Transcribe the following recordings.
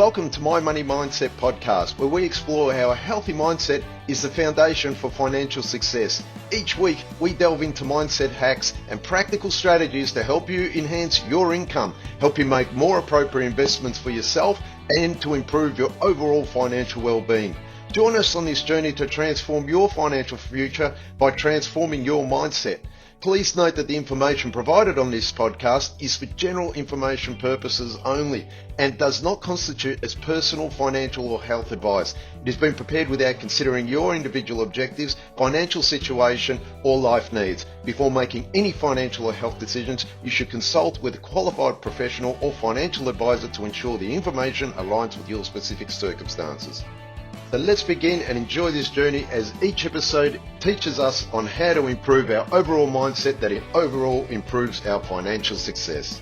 Welcome to My Money Mindset podcast, where we explore how a healthy mindset is the foundation for financial success. Each week, we delve into mindset hacks and practical strategies to help you enhance your income, help you make more appropriate investments for yourself, and to improve your overall financial well-being. Join us on this journey to transform your financial future by transforming your mindset. Please note that the information provided on this podcast is for general information purposes only and does not constitute as personal, financial or health advice. It has been prepared without considering your individual objectives, financial situation or life needs. Before making any financial or health decisions, you should consult with a qualified professional or financial advisor to ensure the information aligns with your specific circumstances. So let's begin and enjoy this journey as each episode teaches us on how to improve our overall mindset that overall improves our financial success.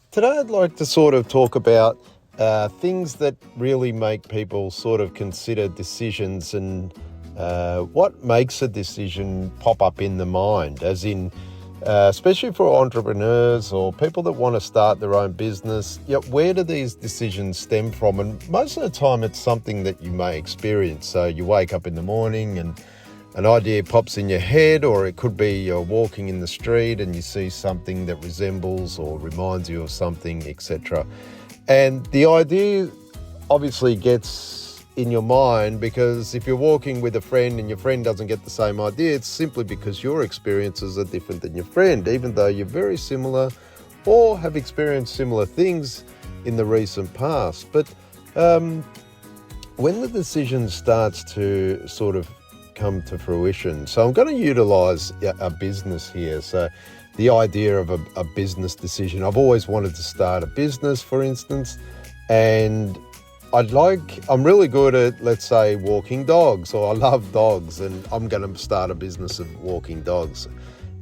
Today I'd like to sort of talk about things that really make people sort of consider decisions and what makes a decision pop up in the mind, as in, especially for entrepreneurs or people that want to start their own business, where do these decisions stem from? And most of the time it's something that you may experience. So you wake up in the morning and an idea pops in your head, or it could be you're walking in the street and you see something that resembles or reminds you of something, etc. And the idea obviously gets in your mind, because if you're walking with a friend and your friend doesn't get the same idea, it's simply because your experiences are different than your friend, even though you're very similar or have experienced similar things in the recent past. But when the decision starts to sort of come to fruition, so I'm going to utilize a business here. So the idea of a business decision, I've always wanted to start a business, for instance, and I'm really good at, let's say, walking dogs, or I love dogs, and I'm going to start a business of walking dogs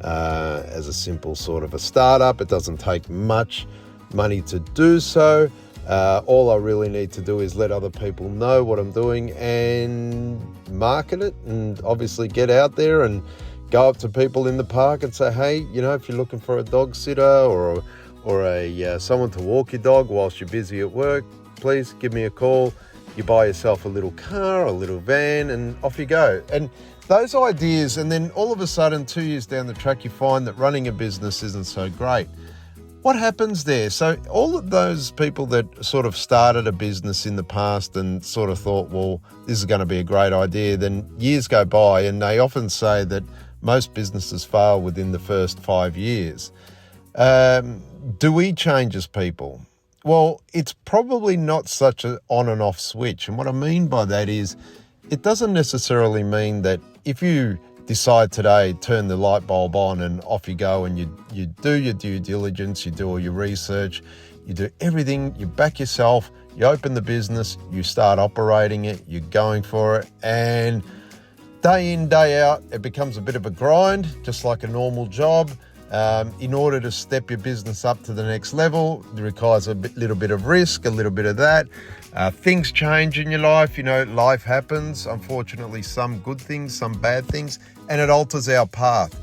as a simple sort of a startup. It doesn't take much money to do so. All I really need to do is let other people know what I'm doing and market it, and obviously get out there and go up to people in the park and say, hey, if you're looking for a dog sitter or someone to walk your dog whilst you're busy at work, please give me a call. You buy yourself a little car, a little van, and off you go. And those ideas, and then all of a sudden 2 years down the track, you find that running a business isn't so great. What happens there? So all of those people that sort of started a business in the past and sort of thought, well, this is going to be a great idea, then years go by, and they often say that most businesses fail within the first 5 years. Do we change as people? Well, it's probably not such an on and off switch. And what I mean by that is, it doesn't necessarily mean that if you decide today, turn the light bulb on and off you go, and you do your due diligence, you do all your research, you do everything, you back yourself, you open the business, you start operating it, you're going for it, and day in, day out, it becomes a bit of a grind, just like a normal job. In order to step your business up to the next level, it requires a little bit of risk, a little bit of that. Things change in your life. Life happens. Unfortunately, some good things, some bad things, and it alters our path.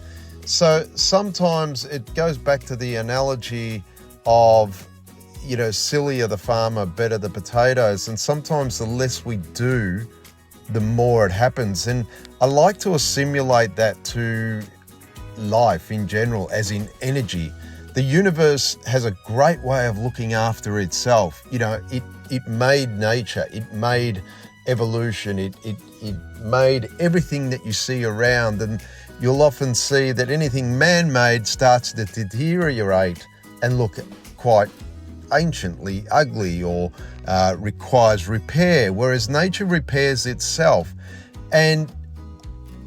So sometimes it goes back to the analogy of, sillier the farmer, better the potatoes. And sometimes the less we do, the more it happens. And I like to assimilate that to life in general, as in energy. The universe has a great way of looking after itself. It made nature, it made evolution, it made everything that you see around, and you'll often see that anything man-made starts to deteriorate and look quite anciently ugly, or requires repair, whereas nature repairs itself. And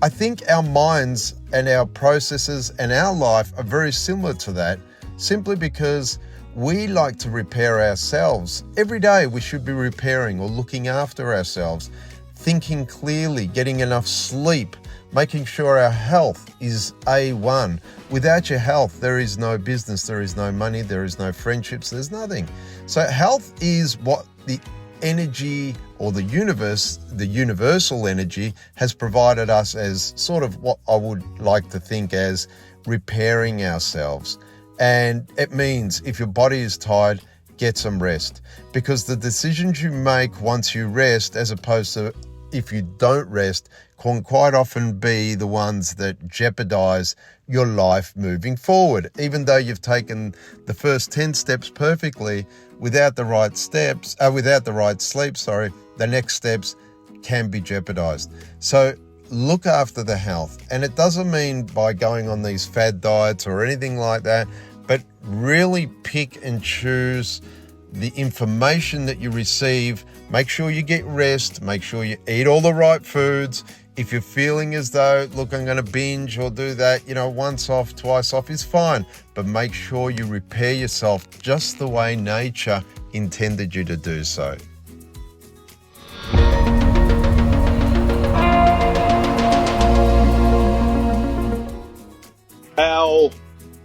I think our minds and our processes and our life are very similar to that, simply because we like to repair ourselves. Every day we should be repairing or looking after ourselves, thinking clearly, getting enough sleep, making sure our health is A1. Without your health, there is no business, there is no money, there is no friendships, there's nothing. So health is what the energy, or the universe, the universal energy, has provided us as sort of what I would like to think as repairing ourselves. And it means if your body is tired, get some rest, because the decisions you make once you rest, as opposed to if you don't rest, can quite often be the ones that jeopardize your life moving forward. Even though you've taken the first 10 steps perfectly, without the right sleep, the next steps can be jeopardized. So look after the health. And it doesn't mean by going on these fad diets or anything like that, but really pick and choose the information that you receive. Make sure you get rest. Make sure you eat all the right foods. If you're feeling as though, look, I'm going to binge or do that, once off, twice off is fine. But make sure you repair yourself just the way nature intended you to do so.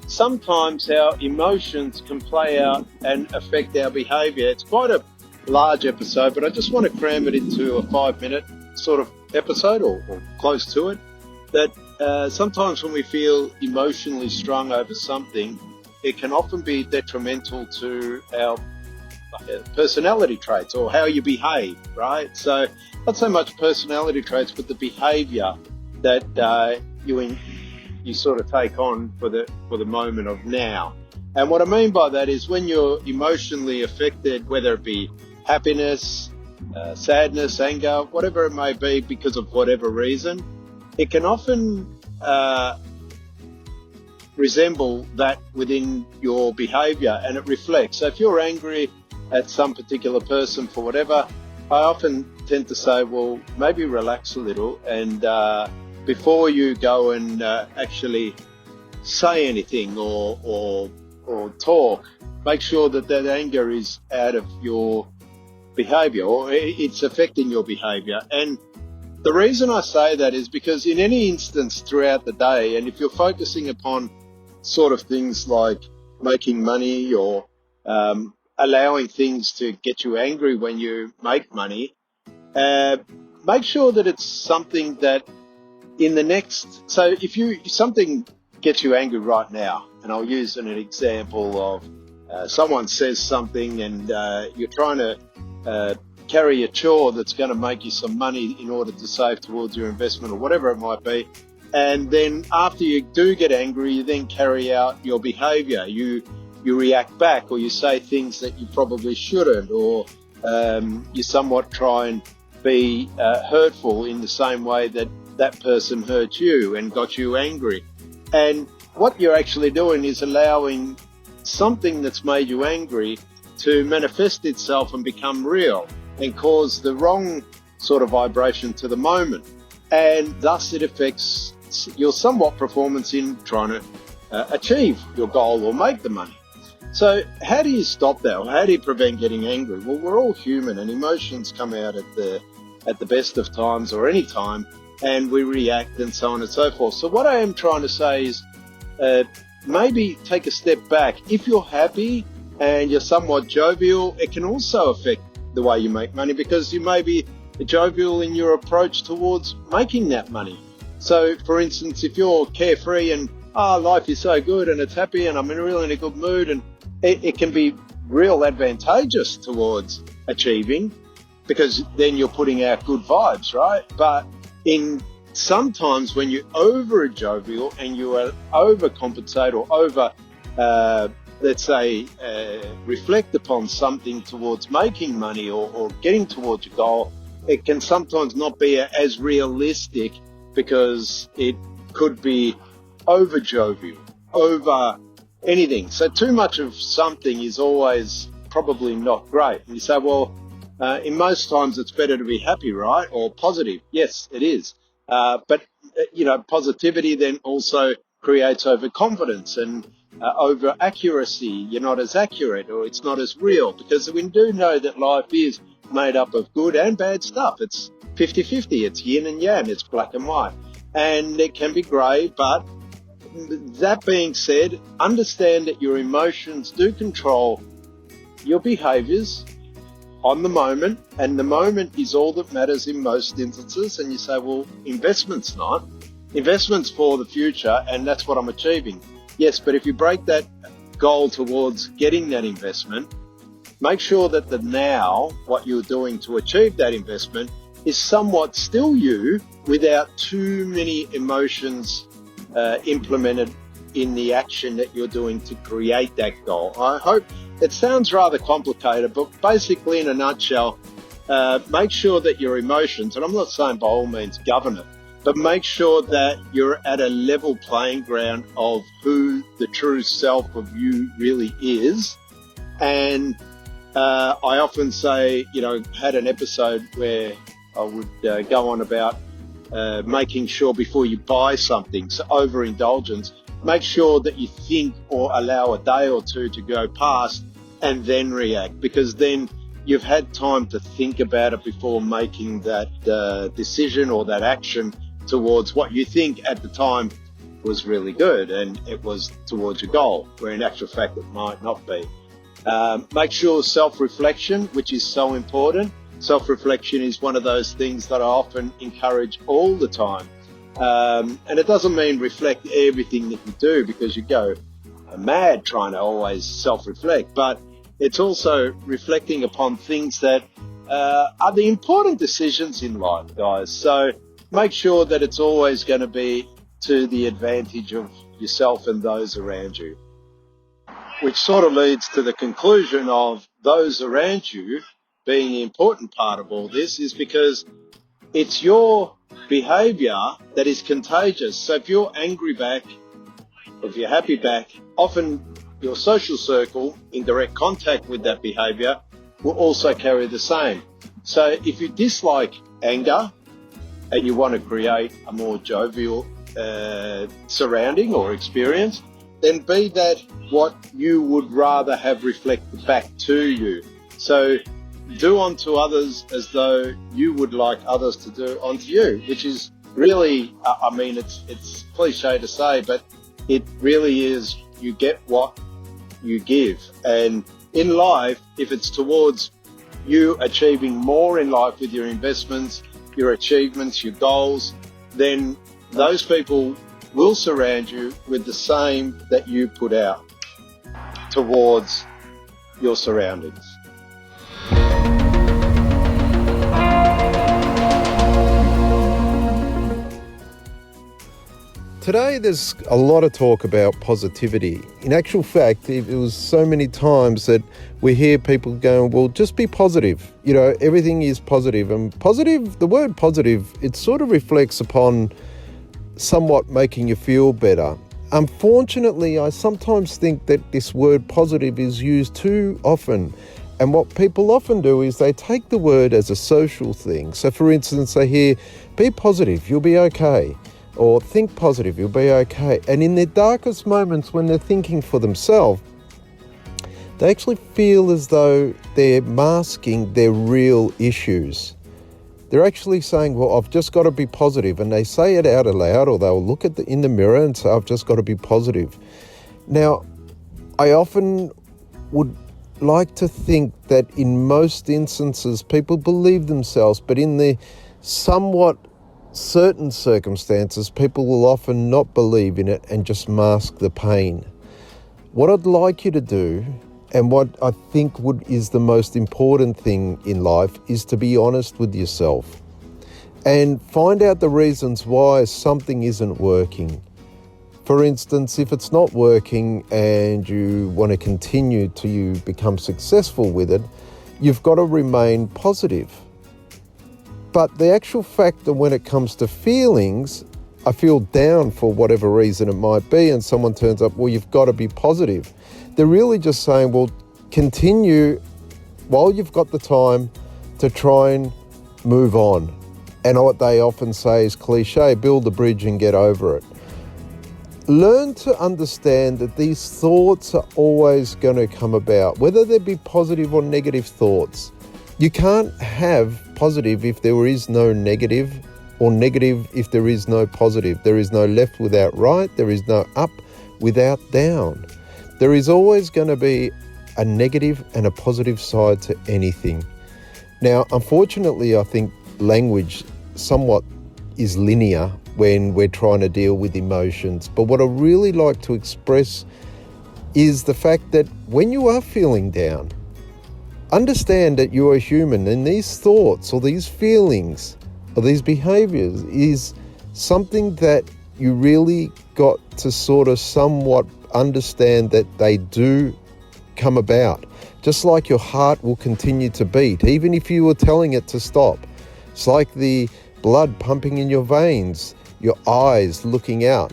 Sometimes our emotions can play out and affect our behaviour. It's quite a large episode, but I just want to cram it into a 5-minute sort of episode or close to it. That sometimes when we feel emotionally strung over something, it can often be detrimental to our personality traits or how you behave, right? So not so much personality traits, but the behaviour that you sort of take on for the moment of now. And what I mean by that is when you're emotionally affected, whether it be happiness, sadness, anger, whatever it may be, because of whatever reason, it can often resemble that within your behaviour, and it reflects. So if you're angry at some particular person for whatever, I often tend to say, well, maybe relax a little, and before you go and actually say anything or talk, make sure that anger is out of your behaviour or it's affecting your behaviour. And the reason I say that is because in any instance throughout the day, and if you're focusing upon sort of things like making money or allowing things to get you angry when you make money, make sure that it's something that so if something gets you angry right now, and I'll use an example of someone says something and you're trying to carry a chore that's going to make you some money in order to save towards your investment or whatever it might be, and then after you do get angry, you then carry out your behaviour. You react back, or you say things that you probably shouldn't, or you somewhat try and be hurtful in the same way that person hurt you and got you angry. And what you're actually doing is allowing something that's made you angry to manifest itself and become real and cause the wrong sort of vibration to the moment. And thus it affects your somewhat performance in trying to achieve your goal or make the money. So how do you stop that? Or how do you prevent getting angry? Well, we're all human, and emotions come out at the best of times or any time, and we react and so on and so forth. So what I am trying to say is maybe take a step back. If you're happy and you're somewhat jovial, it can also affect the way you make money, because you may be jovial in your approach towards making that money. So, for instance, if you're carefree and life is so good and it's happy and I'm really in a good mood, and it can be real advantageous towards achieving, because then you're putting out good vibes, right? But sometimes when you're over jovial and you overcompensate or reflect upon something towards making money or getting towards your goal, it can sometimes not be as realistic, because it could be over jovial, over anything. So too much of something is always probably not great. And you say, well, in most times it's better to be happy, right? Or positive. Yes, it is. But positivity then also creates overconfidence and over accuracy. You're not as accurate, or it's not as real, because we do know that life is made up of good and bad stuff. It's 50-50. It's yin and yang. It's black and white. And it can be grey, but that being said, understand that your emotions do control your behaviours on the moment, and the moment is all that matters in most instances. And you say, well, investment's not. Investment's for the future, and that's what I'm achieving. Yes, but if you break that goal towards getting that investment, make sure that the now, what you're doing to achieve that investment, is somewhat still you without too many emotions implemented in the action that you're doing to create that goal. I hope it sounds rather complicated, but basically in a nutshell, make sure that your emotions, and I'm not saying by all means govern it, but make sure that you're at a level playing ground of who the true self of you really is. And I often say, had an episode where I would go on about making sure before you buy something, so overindulgence, make sure that you think or allow a day or two to go past and then react, because then you've had time to think about it before making that decision or that action towards what you think at the time was really good and it was towards your goal, where in actual fact it might not be. Make sure self-reflection, which is so important. Self-reflection is one of those things that I often encourage all the time. And it doesn't mean reflect everything that you do, because you go mad trying to always self-reflect, but it's also reflecting upon things that are the important decisions in life, guys. So make sure that it's always going to be to the advantage of yourself and those around you, which sort of leads to the conclusion of those around you being the important part of all this, is because it's your behavior that is contagious. So if you're angry back, if you're happy back, often your social circle in direct contact with that behavior will also carry the same. So if you dislike anger and you want to create a more jovial surrounding or experience, then be that what you would rather have reflected back to you. So do unto others as though you would like others to do unto you, which is really, it's cliche to say, but it really is, you get what you give. And in life, if it's towards you achieving more in life with your investments, your achievements, your goals, then those people will surround you with the same that you put out towards your surroundings. Today there's a lot of talk about positivity. In actual fact, it was so many times that we hear people going, well, just be positive. Everything is positive. And positive, the word positive, it sort of reflects upon somewhat making you feel better. Unfortunately, I sometimes think that this word positive is used too often. And what people often do is they take the word as a social thing. So for instance, they hear, be positive, you'll be okay. Or think positive, you'll be okay. And in their darkest moments when they're thinking for themselves, they actually feel as though they're masking their real issues. They're actually saying, well, I've just got to be positive. And they say it out aloud, or they'll look in the mirror and say, I've just got to be positive. Now, I often would like to think that in most instances, people believe themselves, but in the somewhat certain circumstances, people will often not believe in it and just mask the pain. What I'd like you to do, and what I think is the most important thing in life, is to be honest with yourself and find out the reasons why something isn't working. For instance, if it's not working and you want to continue till you become successful with it, you've got to remain positive. But the actual fact that when it comes to feelings, I feel down for whatever reason it might be, and someone turns up, well, you've got to be positive. They're really just saying, well, continue while you've got the time to try and move on. And what they often say is cliche, build the bridge and get over it. Learn to understand that these thoughts are always going to come about, whether they be positive or negative thoughts. You can't have positive if there is no negative, or negative if there is no positive. There is no left without right. There is no up without down. There is always going to be a negative and a positive side to anything. Now, unfortunately, I think language somewhat is linear when we're trying to deal with emotions. But what I really like to express is the fact that when you are feeling down, understand that you are human, and these thoughts or these feelings or these behaviors is something that you really got to sort of somewhat understand that they do come about. Just like your heart will continue to beat, even if you were telling it to stop. It's like the blood pumping in your veins, your eyes looking out.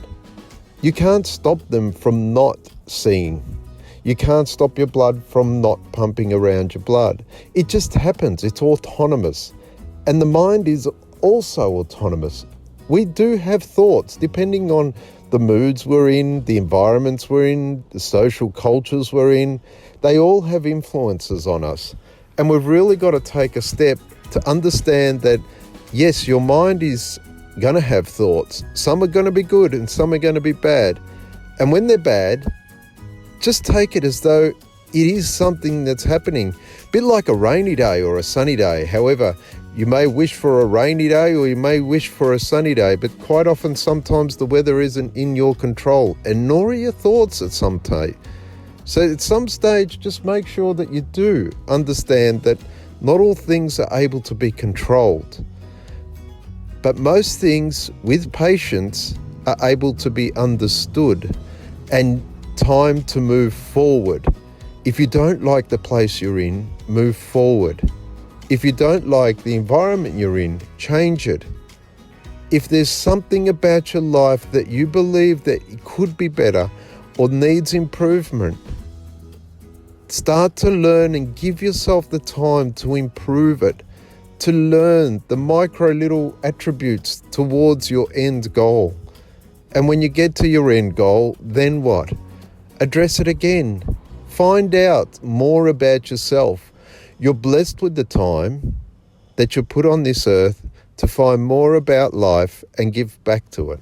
You can't stop them from not seeing. You can't stop your blood from not pumping around your blood. It just happens. It's autonomous. And the mind is also autonomous. We do have thoughts depending on the moods we're in, the environments we're in, the social cultures we're in. They all have influences on us. And we've really got to take a step to understand that, yes, your mind is going to have thoughts. Some are going to be good and some are going to be bad. And when they're bad, just take it as though it is something that's happening. A bit like a rainy day or a sunny day. However, you may wish for a rainy day or you may wish for a sunny day, but quite often sometimes the weather isn't in your control, and nor are your thoughts at some time. So at some stage, just make sure that you do understand that not all things are able to be controlled. But most things, with patience, are able to be understood and time to move forward. If you don't like the place you're in, move forward. If you don't like the environment you're in, change it. If there's something about your life that you believe that it could be better or needs improvement, start to learn and give yourself the time to improve it, to learn the micro little attributes towards your end goal. And when you get to your end goal, then what? Address it again. Find out more about yourself. You're blessed with the time that you're put on this earth to find more about life and give back to it.